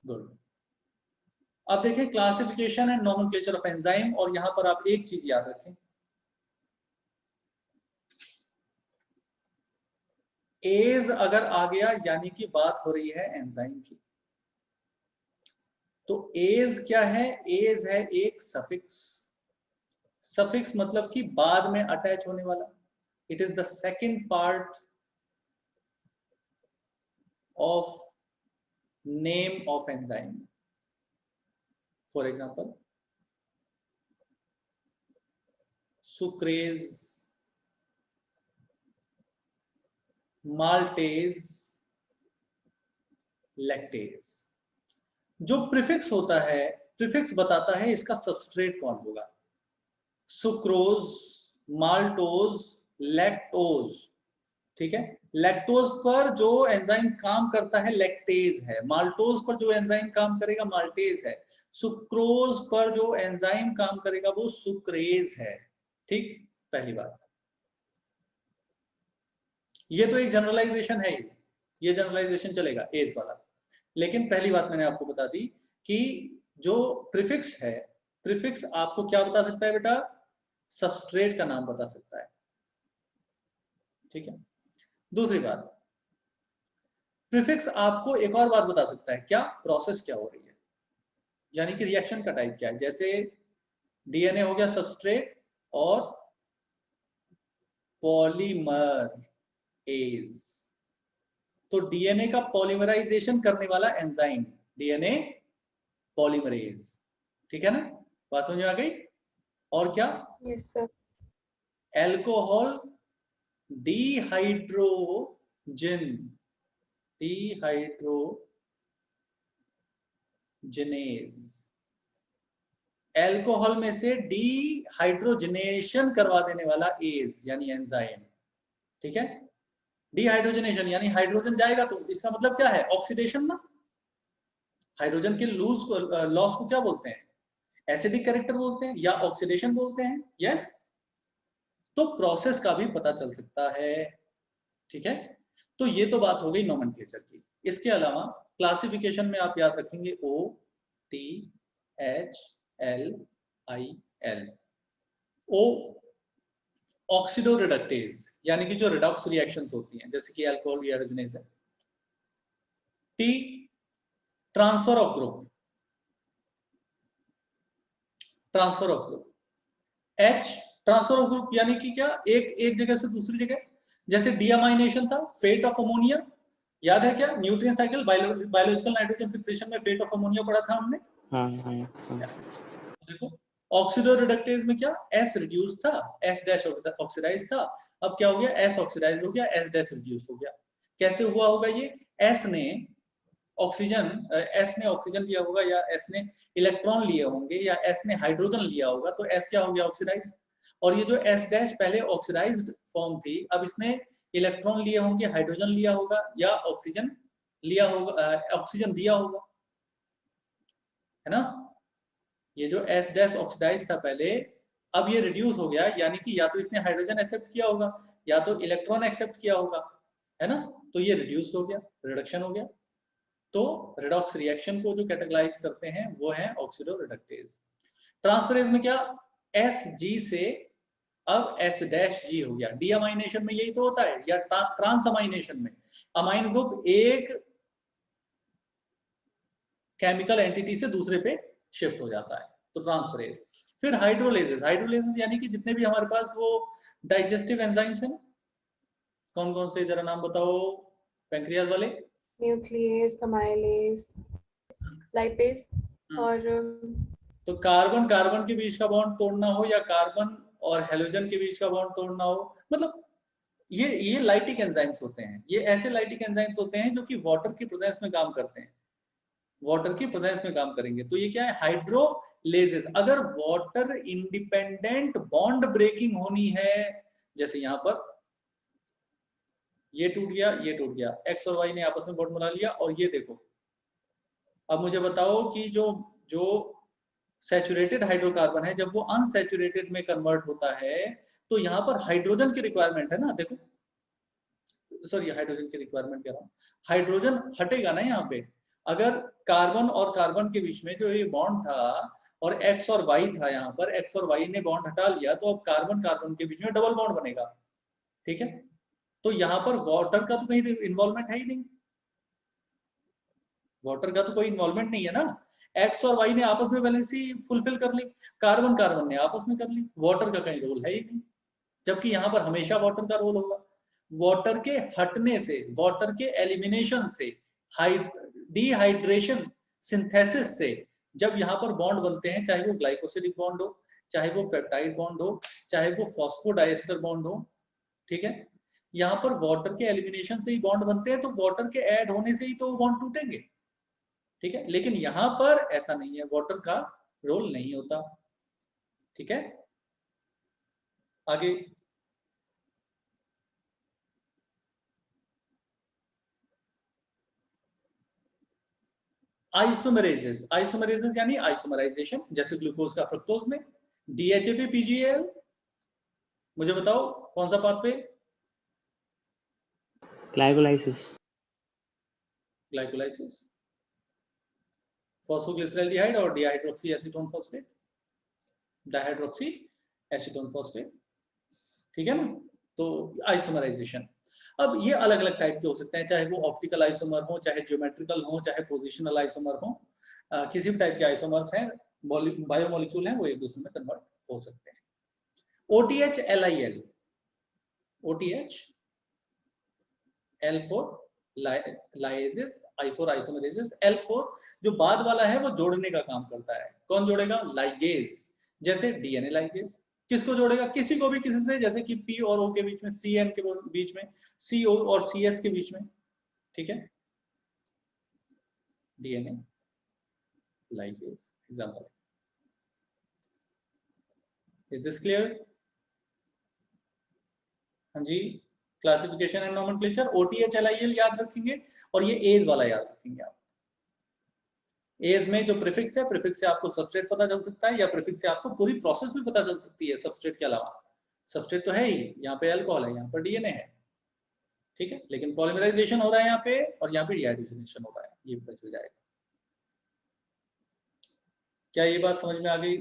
गुड। अब देखें classification and nomenclature of enzyme, और यहां पर आप एक चीज याद रखें, एज अगर आ गया यानी कि बात हो रही है एंजाइम की। तो एज क्या है? एज है एक सफिक्स। सफिक्स मतलब कि बाद में अटैच होने वाला। It is the second part of name of enzyme. For example sucrase, maltase, lactase. जो प्रीफिक्स होता है, प्रीफिक्स बताता है इसका सबस्ट्रेट कौन होगा। Sucrose, maltose, lactose. ठीक है, लैक्टोज पर जो एंजाइम काम करता है लैक्टेज है, माल्टोज पर जो एंजाइम काम करेगा माल्टेज है, सुक्रोज पर जो एंजाइम काम करेगा वो सुक्रेज है। ठीक, पहली बात। ये तो एक जनरलाइजेशन है, ये जनरलाइजेशन चलेगा एज वाला। लेकिन पहली बात मैंने आपको बता दी कि जो प्रीफिक्स है, प्रीफिक्स आपको क्या बता सकता है बेटा? सबस्ट्रेट का नाम बता सकता है। ठीक है, दूसरी बात, प्रीफिक्स आपको एक और बात बता सकता है, क्या प्रोसेस क्या हो रही है, यानी कि रिएक्शन का टाइप क्या है। जैसे डीएनए हो गया सबस्ट्रेट और पॉलीमर एज, तो डीएनए का पॉलीमराइजेशन करने वाला एंजाइम डीएनए पॉलीमरेज, ठीक है ना, बात समझ में आ गई। और क्या, yes sir. Alcohol dehydrogenase, alcohol में से डिहाइड्रोजनेशन करवा देने वाला एज यानी एंजाइम, ठीक है। डिहाइड्रोजनेशन यानी हाइड्रोजन जाएगा तो इसका मतलब क्या है, ऑक्सीडेशन ना। हाइड्रोजन के लॉस को क्या बोलते हैं, एसिडिक कैरेक्टर बोलते हैं या ऑक्सीडेशन बोलते हैं, यस। तो प्रोसेस का भी पता चल सकता है, ठीक है। तो ये तो बात हो गई नोमेनक्लेचर की। इसके अलावा क्लासिफिकेशन में आप याद रखेंगे O T H L I L। O oxido reductase यानी कि जो रिडॉक्स रिएक्शंस होती हैं जैसे कि अल्कोहल डिहाइड्रोजनेज है। T transfer of group, transfer of group. H transfer of group यानी कि क्या, एक जगह से दूसरी जगह, जैसे डीअमाइनेशन था, फेट ऑफ अमोनिया, याद है क्या, nutrient cycle biological nitrogen fixation में फेट ऑफ अमोनिया पढ़ा था हमने। हाँ। देखो ऑक्सीडो रिडक्टेज में क्या, S रिड्यूस था, S डैश ऑक्सीडाइज था, अब क्या हो गया, S ऑक्सीडाइज हो गया, S डैश रिड्यूस हो गया। कैसे हुआ होगा ये, S ने ऑक्सीजन लिया होगा या S ने इलेक्ट्रॉन लिए होंगे या S ने हाइड्रोजन लिया होगा, तो S क्या हो गया, ऑक्सीडाइज। और ये जो S डैश पहले ऑक्सीडाइज्ड फॉर्म थी, अब इसने इलेक्ट्रॉन लिए होंगे, हाइड्रोजन लिया होगा या ऑक्सीजन लिया होगा, ऑक्सीजन दिया होगा, है ना। ये जो S डैश ऑक्सीडाइज था पहले, अब ये रिड्यूस हो गया, यानी कि या तो इसने हाइड्रोजन एक्सेप्ट किया होगा या तो इलेक्ट्रॉन एक्सेप्ट किया होगा, है ना। तो ये रिड्यूस हो गया, रिडक्शन हो गया। तो रिडॉक्स रिएक्शन को जो कैटेगराइज करते हैं वो है ऑक्सीडो रिडक्टेज। ट्रांसफरेज में क्या, Sg से अब S डैश G हो गया। डीअमाइनेशन में यही तो होता है, या ट्रांसअमाइनेशन में अमाइन ग्रुप एक केमिकल एंटिटी से दूसरे पे शिफ्ट हो जाता है, तो ट्रांसफरेज। फिर हाइड्रोलेजेस, हाइड्रोलेजेस यानी कि जितने भी हमारे पास वो डाइजेस्टिव एंजाइम्स हैं, कौन कौन से जरा नाम बताओ, पैंक्रियाज वाले, न्यूक्लियस, अमाइलेज, लाइपेज और तो कार्बन कार्बन के बीच का बॉन्ड तोड़ना हो या कार्बन और हेलोजन के बीच का बॉन्ड तोड़ना हो, मतलब ये लाइटिक एंजाइम्स होते हैं। ये ऐसे लाइटिक एंजाइम्स होते हैं जो कि वाटर की प्रेजेंस में काम करते हैं, वाटर की प्रेजेंस में काम करेंगे, तो ये क्या है, हाइड्रोलेजेस। अगर वाटर इंडिपेंडेंट बॉन्ड ब्रेकिंग होनी है, जैसे यहां पर ये टूट गया, ये टूट गया, एक्स और वाई ने आपस में बॉन्ड बना लिया, और ये देखो, अब मुझे बताओ कि जो सैचुरेटेड हाइड्रोकार्बन है, जब वो अनसैचुरेटेड में कन्वर्ट होता है, तो यहाँ पर हाइड्रोजन की रिक्वायरमेंट है ना, देखो, सॉरी हाइड्रोजन की रिक्वायरमेंट कह रहा हूँ, हाइड्रोजन हटेगा ना यहाँ पे। अगर कार्बन और कार्बन के बीच में जो ये बॉन्ड था और एक्स और वाई था, यहाँ पर एक्स और वाई ने बॉन्ड हटा लिया, तो अब कार्बन कार्बन के बीच में डबल बॉन्ड बनेगा, ठीक है। तो यहाँ पर वाटर का तो कहीं इन्वॉल्वमेंट है ही नहीं, वाटर का तो कोई इन्वॉल्वमेंट नहीं है ना। एक्स और वाई ने आपस में वैलेंसी फुलफिल कर ली, कार्बन कार्बन ने आपस में कर ली, वाटर का कहीं रोल है ही नहीं, जबकि यहाँ पर हमेशा वाटर का रोल होगा। वाटर के हटने से, वाटर के एलिमिनेशन से, डिहाइड्रेशन सिंथेसिस से जब यहाँ पर बॉन्ड बनते हैं, चाहे वो ग्लाइकोसिडिक बॉन्ड हो, चाहे वो पेप्टाइड बॉन्ड हो, चाहे वो फॉस्फोडाइएस्टर बॉन्ड हो, ठीक है, यहाँ पर वाटर के एलिमिनेशन से ही बॉन्ड बनते हैं, तो वाटर के ऐड होने से ही तो वो बॉन्ड टूटेंगे, ठीक है। लेकिन यहाँ पर ऐसा नहीं है, वाटर का रोल नहीं होता, ठीक है। आगे आइसोमरेजेस, आइसोमरेजेस यानी आइसोमराइजेशन, जैसे ग्लूकोज का फ्रक्टोज में, DHA पे PGAL, मुझे बताओ कौन सा पाथवे, ग्लाइकोलाइसिस, ग्लाइकोलाइसिस, फॉस्फोग्लिसरॉल्डिहाइड और dihydroxy acetone phosphate, dihydroxy acetone phosphate, ठीक है ना। तो आइसोमराइजेशन। अब ये अलग अलग टाइप के हो सकते हैं, चाहे वो ऑप्टिकल आइसोमर हो, चाहे ज्योमेट्रिकल हो, चाहे पोजिशनल आइसोमर हो, किसी भी टाइप के आइसोमर्स हैं, बायोमोलिक्यूल हैं, वो एक दूसरे में कन्वर्ट हो सकते हैं। OTH LIL, OTH L4 लाइजेस, I4 आइसोमरेजेस, L4 जो बाद वाला है वो जोड़ने का काम करता है। कौन जोड़ेगा? लाइगेज, जैसे DNA लाइगेज। किसको जोड़ेगा? किसी को भी किसी से, जैसे कि P और O के बीच में, CN के बीच में, CO और CS के बीच में, ठीक है, DNA ligase example. Is this clear? हाँ जी, classification and nomenclature, OTH LIL याद रखेंगे, और ये एज वाला याद रखेंगे आप। एज में जो प्रीफिक्स है, प्रीफिक्स से आपको सबस्ट्रेट पता चल सकता है, या प्रीफिक्स से आपको पूरी प्रोसेस भी पता चल सकती है सबस्ट्रेट के अलावा। सबस्ट्रेट तो है ही, यहाँ पे अल्कोहल है, यहाँ पर DNA है, ठीक है, लेकिन पॉलीमराइजेशन हो रहा है यहाँ पे, और यहाँ पे डीहाइड्रोजनेशन हो रहा है, ये पता चल जाएगा। क्या ये बात समझ में आ गई?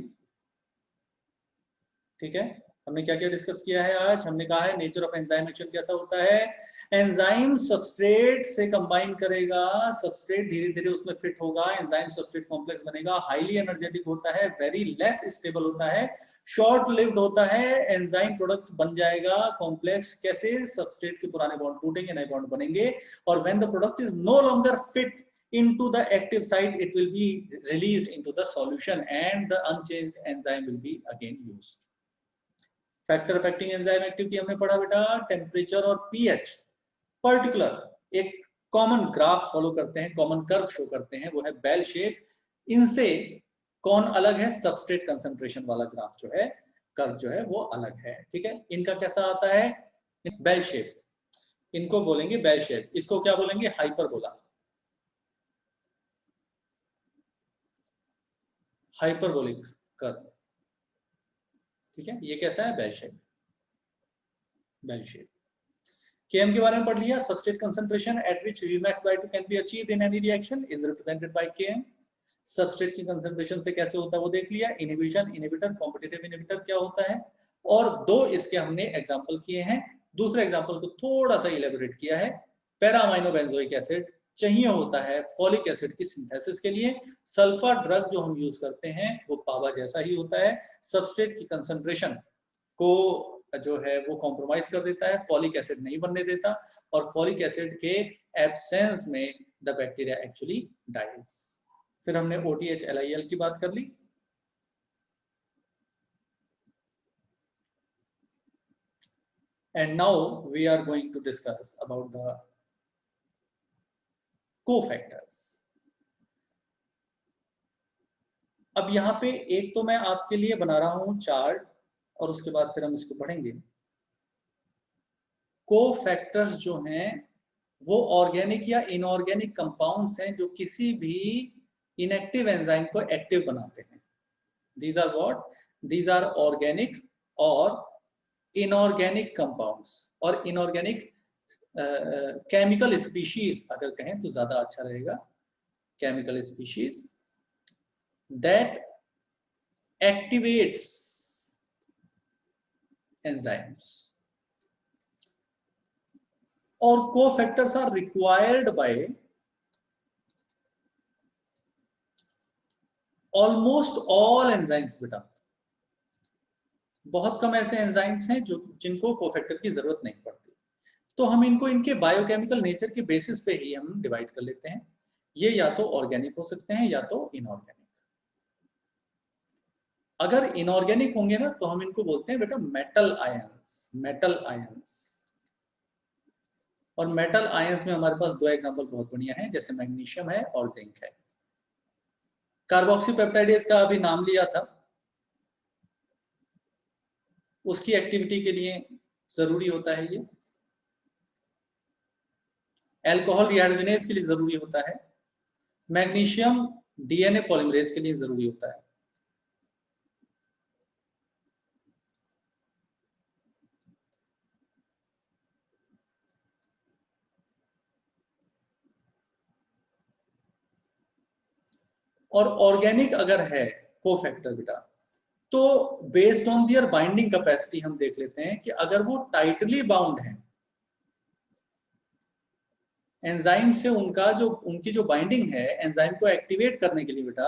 ठीक है, हमने क्या क्या डिस्कस किया है आज? हमने कहा है नेचर ऑफ एंजाइम एक्शन कैसा होता है। एंजाइम सबस्ट्रेट से कंबाइन करेगा, सबस्ट्रेट धीरे धीरे उसमें फिट होगा, एंजाइम सबस्ट्रेट कॉम्प्लेक्स बनेगा, हाईली एनर्जेटिक होता है, वेरी लेस स्टेबल होता है, शॉर्ट लिव्ड होता है, एंजाइम प्रोडक्ट बन जाएगा कॉम्प्लेक्स। कैसे? सबस्ट्रेट के पुराने बॉन्ड टूटेंगे, नए बॉन्ड बनेंगे, और when the product is no longer fit into the active site, it will be released into the solution and the unchanged enzyme will be again used. Factor affecting enzyme activity हमने पढ़ा बेटा, temperature और pH. Particular एक common graph follow करते हैं, common curve show करते हैं, वो है बेल शेप। इनसे कौन अलग है? सबस्ट्रेट कंसंट्रेशन वाला ग्राफ जो है, कर्व जो है, वो अलग है, ठीक है। इनका कैसा आता है? बेल शेप, इनको बोलेंगे बेल शेप। इसको क्या बोलेंगे? हाइपरबोला, हाइपरबोलिक कर्व, ठीक है। ये कैसा है? Bell shape, bell shape. Km के बारे में पढ़ लिया। Substrate concentration at which Vmax/2 can be achieved in any reaction is represented by Km। Substrate की कंसंट्रेशन से कैसे होता है वो देख लिया। इनहिबिशन, इनहिबिटर, कॉम्पिटिटिव इनहिबिटर क्या होता है, और दो इसके हमने एग्जांपल किए हैं। दूसरे एग्जांपल को थोड़ा सा इलेबोरेट किया है। पैरामाइनो बेंजोइक एसिड चाहिए होता है फॉलिक एसिड की सिंथेसिस के लिए। सल्फर ड्रग जो हम यूज करते हैं वो पावा जैसा ही होता है, सबस्ट्रेट की कंसंट्रेशन को जो है वो कॉम्प्रोमाइज कर देता है, फॉलिक एसिड नहीं बनने देता, और फॉलिक एसिड के एब्सेंस में द बैक्टीरिया एक्चुअली डाइज। फिर हमने OTH LIL की बात कर ली। And now we are going to discuss about the cofactors। अब यहाँ पे एक तो मैं आपके लिए बना रहा हूं चार्ट, और उसके बाद फिर हम इसको पढ़ेंगे। कोफैक्टर्स जो हैं वो ऑर्गेनिक या इनऑर्गेनिक कंपाउंड्स हैं जो किसी भी इनएक्टिव एंजाइम को एक्टिव बनाते हैं। These are what? These are organic और इनऑर्गेनिक कंपाउंड्स, और इनऑर्गेनिक केमिकल स्पीशीज अगर कहें तो ज्यादा अच्छा रहेगा। Chemical species that activates enzymes, और cofactors are required by almost all enzymes. बेटा बहुत कम ऐसे एंजाइम्स हैं जो जिनको कोफैक्टर की जरूरत नहीं पड़ती, तो हम इनको इनके बायोकेमिकल नेचर के बेसिस पे ही हम डिवाइड कर लेते हैं। ये या तो ऑर्गेनिक हो सकते हैं या तो इनऑर्गेनिक। अगर इनऑर्गेनिक होंगे ना तो हम इनको बोलते हैं बेटा मेटल आयंस, मेटल आयंस। और मेटल आयंस में हमारे पास दो एग्जांपल बहुत बढ़िया हैं, जैसे मैग्नीशियम है और जिंक है। कार्बोक्सीपेप्टाइडेज का अभी नाम लिया था, उसकी एक्टिविटी के लिए जरूरी होता है ये। अल्कोहल डिहाइड्रोजनेज के लिए जरूरी होता है। मैग्नीशियम DNA पॉलीमरेज के लिए जरूरी होता है। और ऑर्गेनिक अगर है कोफैक्टर बेटा, तो based on their binding capacity हम देख लेते हैं कि अगर वो टाइटली बाउंड है एंजाइम से उनकी जो बाइंडिंग है एंजाइम को एक्टिवेट करने के लिए बेटा,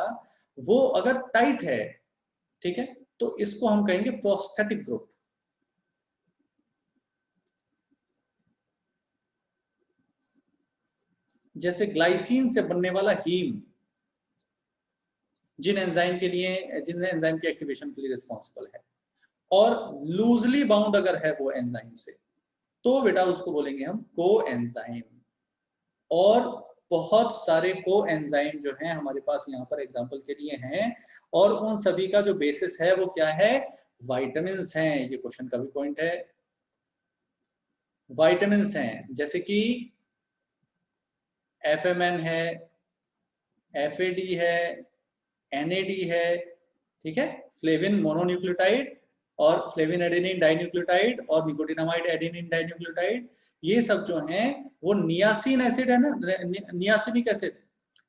वो अगर टाइट है, ठीक है, तो इसको हम कहेंगे प्रोस्थेटिक ग्रुप। जैसे ग्लाइसिन से बनने वाला हीम जिन एंजाइम की एक्टिवेशन के लिए रिस्पॉन्सिबल है, और लूजली बाउंड अगर है वो एंजाइम से, तो बेटा उसको बोलेंगे हम कोएंजाइम। और बहुत सारे कोएंजाइम जो हैं हमारे पास यहाँ पर एग्जांपल के लिए हैं, और उन सभी का जो बेसिस है वो क्या है, विटामिन्स हैं। ये क्वेश्चन का भी पॉइंट है, विटामिन्स हैं, जैसे कि FMN है, FAD है, NAD है, ठीक है, फ्लेविन मोनोन्यूक्लियोटाइड और फ्लेविन एडेनिन डाइन्यूक्लियोटाइड और निकोटिनामाइड एडेनिन डाइन्यूक्लियोटाइड, ये सब जो हैं वो नियासिन एसिड है ना, नियासिनिक एसिड,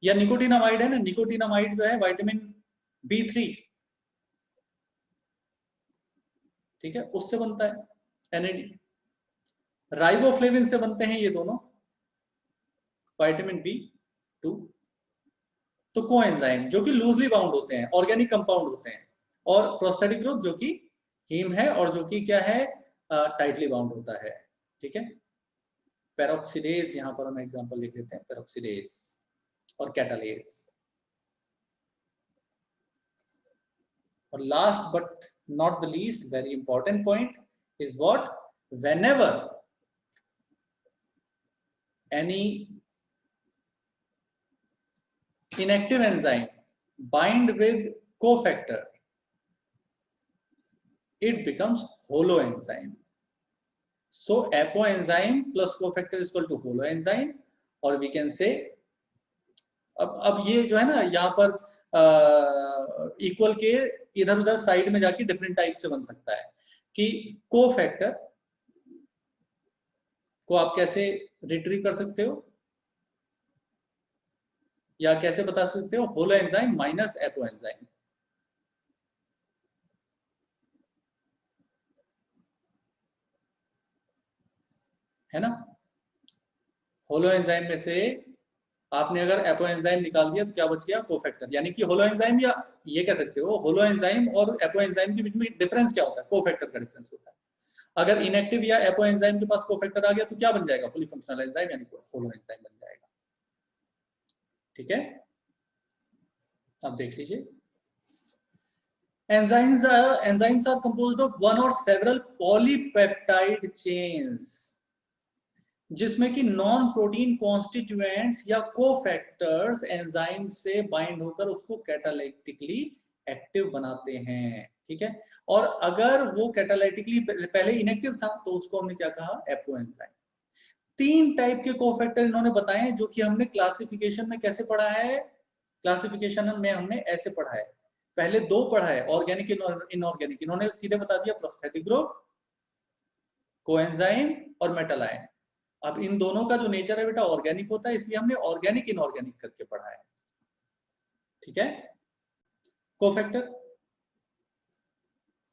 या निकोटिनामाइड है ना, निकोटिनामाइड जो है विटामिन B3, ठीक है, उससे बनता है NAD। राइबोफ्लेविन से बनते हैं ये दोनों, विटामिन B2। तो कोएंजाइम जो कि लूजली बाउंड होते हैं, ऑर्गेनिक कंपाउंड होते हैं, और प्रोस्थेटिक ग्रुप जो कि हीम है और जो कि क्या है, टाइटली बाउंड होता है, ठीक है। पेरोक्सीडेज यहां पर हम एग्जांपल लिख लेते हैं, पेरोक्सीडेज और कैटालेज। और last but not the least, very important point is what, whenever any inactive enzyme bind with cofactor, it becomes holoenzyme. So apoenzyme plus cofactor is equal to holoenzyme, or we can say, अब ये जो है ना यहाँ पर equal के इधर उधर साइड में जाके डिफरेंट टाइप से बन सकता है, कि कोफैक्टर को आप कैसे रिट्रीव कर सकते हो या कैसे बता सकते हो, holo enzyme minus apo enzyme, है ना। होलो एंजाइम में से आपने अगर एपो एंजाइम निकाल दिया तो क्या बच गया, कोफैक्टर। यानी कि होलो एंजाइम, या ये कह सकते हो होलो एंजाइम और एपो एंजाइम के बीच में डिफरेंस क्या होता है, कोफैक्टर का डिफरेंस होता है। अगर इनएक्टिव या एपो एंजाइम के पास कोफैक्टर आ गया तो क्या बन जाएगा, फुली फंक्शनल एंजाइम यानी होलो एंजाइम बन जाएगा, ठीक है। अब देख लीजिए, enzymes are composed of one or several polypeptide chains, जिसमें कि नॉन प्रोटीन कॉन्स्टिट्यूएंट्स या कोफैक्टर्स एंजाइम से बाइंड होकर उसको कैटालाइटिकली एक्टिव बनाते हैं, ठीक है। और अगर वो कैटालाइटिकली पहले इनएक्टिव था तो उसको हमने क्या कहा, एपो एंजाइम। 3 टाइप के कोफैक्टर इन्होंने बताए हैं, जो कि हमने क्लासिफिकेशन में कैसे पढ़ा है, क्लासिफिकेशन में हमने ऐसे पढ़ा है, पहले 2 पढ़ा है, ऑर्गेनिक इनऑर्गेनिक। इन्होंने सीधे बता दिया प्रोस्थेटिक ग्रुप, कोएंजाइम और मेटल आयन। अब इन दोनों का जो नेचर है बेटा ऑर्गेनिक होता है, इसलिए हमने ऑर्गेनिक इनऑर्गेनिक करके पढ़ा है, ठीक है। कोफैक्टर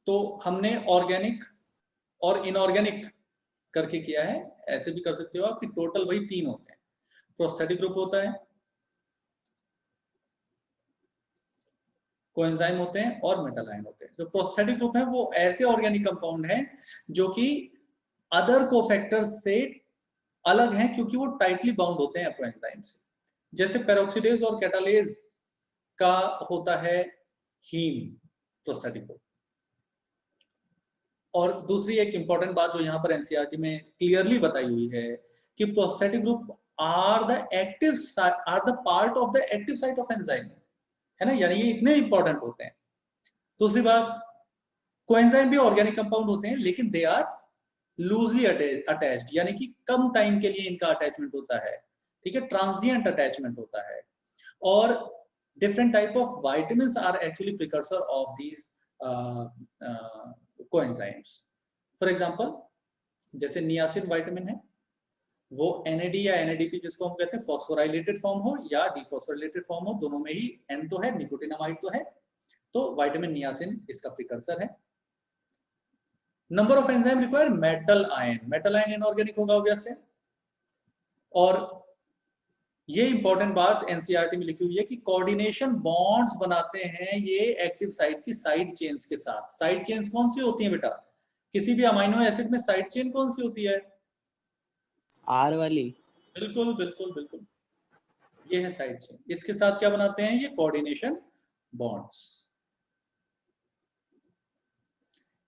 तो हमने ऑर्गेनिक और इनऑर्गेनिक करके किया है, ऐसे भी कर सकते हो आप कि टोटल वही 3 होते हैं। प्रोस्थेटिक ग्रुप होता है, कोएंजाइम होते हैं और मेटल आयन होते हैं। जो प्रोस्थेटिक ग्रुप है वो ऐसे ऑर्गेनिक कंपाउंड हैं जो कि अदर कोफैक्टर्स से अलग हैं, क्योंकि वो टाइटली बाउंड होते हैं एंजाइम से। जैसे पेरोक्सीडेज और कैटालेज का होता है हीम प्रोस्थेटिक ग्रुप। और दूसरी एक इंपॉर्टेंट बात जो यहाँ पर एनसीईआरटी में क्लियरली बताई हुई है कि prosthetic group are the part of the active site of enzyme, है ना, यानी ये इतने इंपॉर्टेंट होते हैं। दूसरी बात, कोएंजाइम भी ऑर्गेनिक कंपाउंड होते हैं, लेकिन दे आर लूजली अटैच्ड, यानी कि कम टाइम के लिए इनका अटैचमेंट होता है, ठीक है, ट्रांजिएंट अटैचमेंट होता है। और different type of vitamins are actually precursor of these coenzymes. For example, जैसे नियासिन विटामिन है, वो NAD या NADP जिसको हम कहते हैं फॉस्फोराइलेटेड फॉर्म हो या डिफॉस्फोराइलेटेड फॉर्म हो, दोनों में ही N तो है, निकोटिनामाइड तो है, तो विटामिन नियासिन इसका प्रिकर्सर है। Number of enzyme require metal ion, metal ion inorganic होगा ऑब्वियस है। और ये इंपॉर्टेंट बात एनसीईआरटी में लिखी हुई है कि कोऑर्डिनेशन बॉन्ड्स बनाते हैं ये एक्टिव साइट की साइड चेन्स के साथ। साइड चेन्स कौन सी होती हैं बेटा? किसी भी अमीनो एसिड में साइड चेन कौन सी होती है? आर वाली। बिल्कुल बिल्कुल बिल्कुल, ये है साइड चेन। इसके साथ क्या बनाते हैं? ये coordination bonds.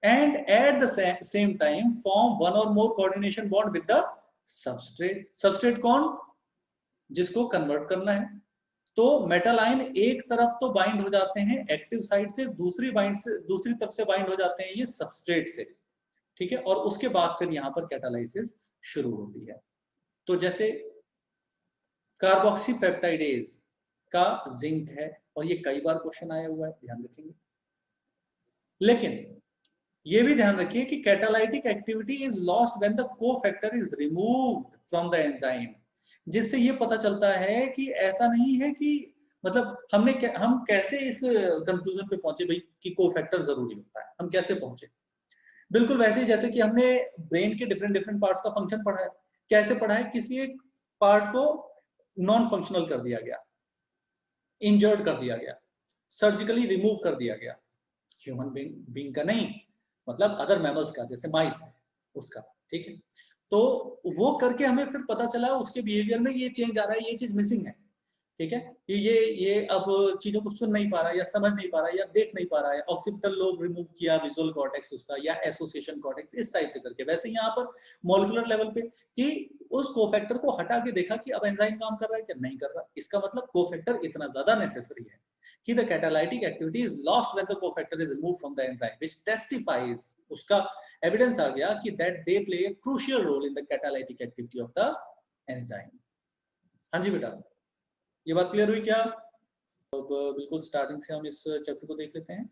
And at the same time form one और more coordination bond with the substrate. Substrate कौन? जिसको कन्वर्ट करना है। तो मेटल आयन एक तरफ तो बाइंड हो जाते हैं एक्टिव साइट से, दूसरी तरफ से बाइंड हो जाते हैं ये सबस्ट्रेट से, ठीक है। और उसके बाद फिर यहाँ पर कैटालाइसिस शुरू होती है। तो जैसे कार्बोक्सी पेप्टाइडेज का जिंक है, और ये कई बार क्वेश्चन आया हुआ है, ध्यान रखेंगे। लेकिन ये भी ध्यान रखिए कि catalytic activity is lost when the cofactor is removed from the enzyme, जिससे ये पता चलता है कि ऐसा नहीं है कि मतलब हम कैसे इस कंक्लूजन पे पहुंचे भाई कि कोफैक्टर जरूरी होता है, हम कैसे पहुंचे? बिल्कुल वैसे ही जैसे कि हमने ब्रेन के डिफरेंट पार्ट्स का फंक्शन पढ़ा है। कैसे पढ़ा है? किसी एक पार्ट को नॉन फंक्शनल कर दिया गया, इंजर्ड कर दिया गया, सर्जिकली रिमूव कर दिया गया। ह्यूमन बीइंग का नहीं, मतलब अदर मैमल्स का, जैसे माइस है उसका, ठीक है। तो वो करके हमें फिर पता चला उसके बिहेवियर में ये चेंज आ रहा है, ये चीज मिसिंग है, ठीक है। ये अब चीजों को सुन नहीं पा रहा है, या समझ नहीं पा रहा है, या देख नहीं पा रहा है। ऑक्सीपिटल लोब रिमूव किया, विजुअल कॉर्टेक्स उसका, या एसोसिएशन कॉर्टेक्स, इस टाइप से करके। वैसे यहाँ पर मॉलिक्यूलर लेवल पे कि उस कोफैक्टर को हटा के देखा कि अब एंजाइम काम कर रहा है क्या, नहीं कर रहा। इसका मतलब कोफैक्टर इतना ज्यादा नेसेसरी है कि the catalytic activity is lost when the cofactor is removed from the enzyme, which testifies, उसका evidence आ गया कि that they play a crucial role in the catalytic activity of the enzyme। हाँ जी बेटा, ये बात क्लियर हुई क्या? अब बिल्कुल स्टार्टिंग से हम इस चैप्टर को देख लेते हैं।